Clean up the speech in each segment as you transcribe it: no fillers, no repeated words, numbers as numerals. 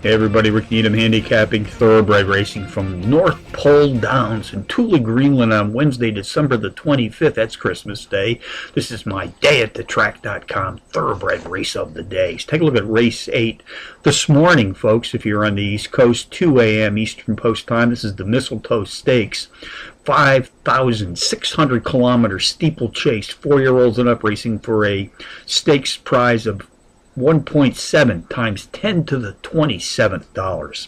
Hey everybody, Rick Needham handicapping thoroughbred racing from North Pole Downs in Thule, Greenland on Wednesday, December the 25th. That's Christmas Day. This is my dayatthetrack.com thoroughbred race of the day. Let's take a look at race 8 this morning, folks. If you're on the East Coast, 2 a.m. Eastern Post Time. This is the Mistletoe Stakes. 5,600 kilometer steeplechase, 4-year-olds and up, racing for a stakes prize of 1.7 times 10 to the 27th dollars.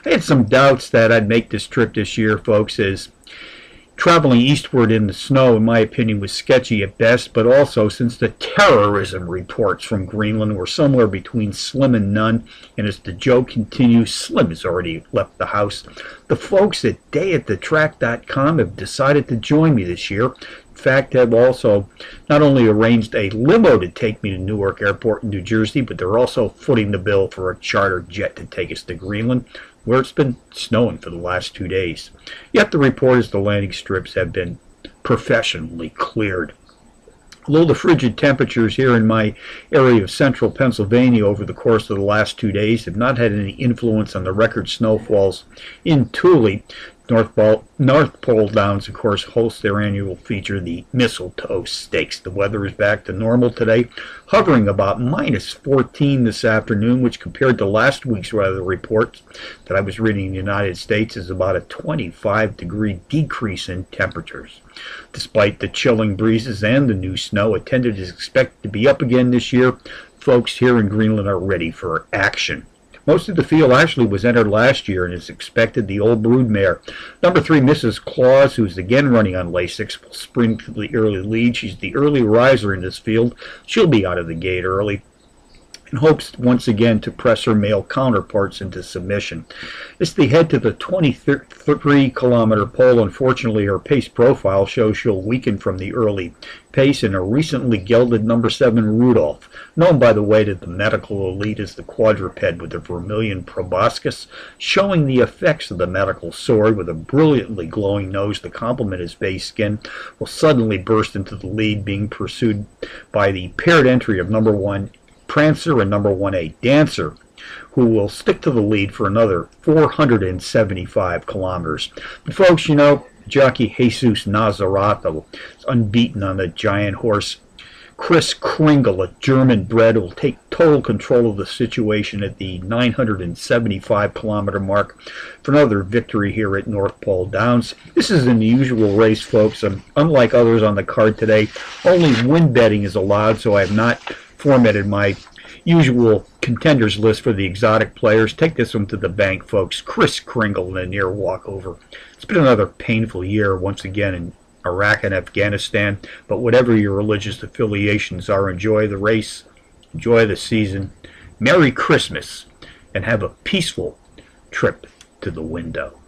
I had some doubts that I'd make this trip this year, folks, as traveling eastward in the snow, in my opinion, was sketchy at best, but also since the terrorism reports from Greenland were somewhere between slim and none, and as the joke continues, Slim has already left the house. The folks at dayatthetrack.com have decided to join me this year. In fact, have also not only arranged a limo to take me to Newark Airport in New Jersey, but they're also footing the bill for a charter jet to take us to Greenland, where it's been snowing for the last 2 days. Yet the report is the landing strips have been professionally cleared. Although the frigid temperatures here in my area of central Pennsylvania over the course of the last 2 days have not had any influence on the record snowfalls in Thule, North Pole Downs, of course, hosts their annual feature, the Mistletoe Stakes. The weather is back to normal today, hovering about minus 14 this afternoon, which compared to last week's weather reports that I was reading in the United States is about a 25-degree decrease in temperatures. Despite the chilling breezes and the new snow, attendance is expected to be up again this year. Folks here in Greenland are ready for action. Most of the field actually was entered last year, and it's expected the old broodmare, number 3, Mrs. Claus, who's again running on Lasix, will spring to the early lead. She's the early riser in this field. She'll be out of the gate early and hopes once again to press her male counterparts into submission. As they head to the 23-kilometer pole, unfortunately her pace profile shows she'll weaken from the early pace in a recently gelded number 7 Rudolph, known by the way to the medical elite as the quadruped with the vermilion proboscis, showing the effects of the medical sword with a brilliantly glowing nose to complement his base skin, will suddenly burst into the lead, being pursued by the paired entry of number 1 Prancer and number 1A Dancer, who will stick to the lead for another 475 kilometers. But folks, you know, jockey Jesus Nazarato is unbeaten on the giant horse. Chris Kringle, a German bred, will take total control of the situation at the 975-kilometer mark for another victory here at North Pole Downs. This is an unusual race, folks. Unlike others on the card today, only win betting is allowed, so I have not formatted my usual contenders list for the exotic players. Take this one to the bank, folks. Chris Kringle in a near walkover. It's been another painful year once again in Iraq and Afghanistan, but whatever your religious affiliations are, enjoy the race, enjoy the season, Merry Christmas, and have a peaceful trip to the window.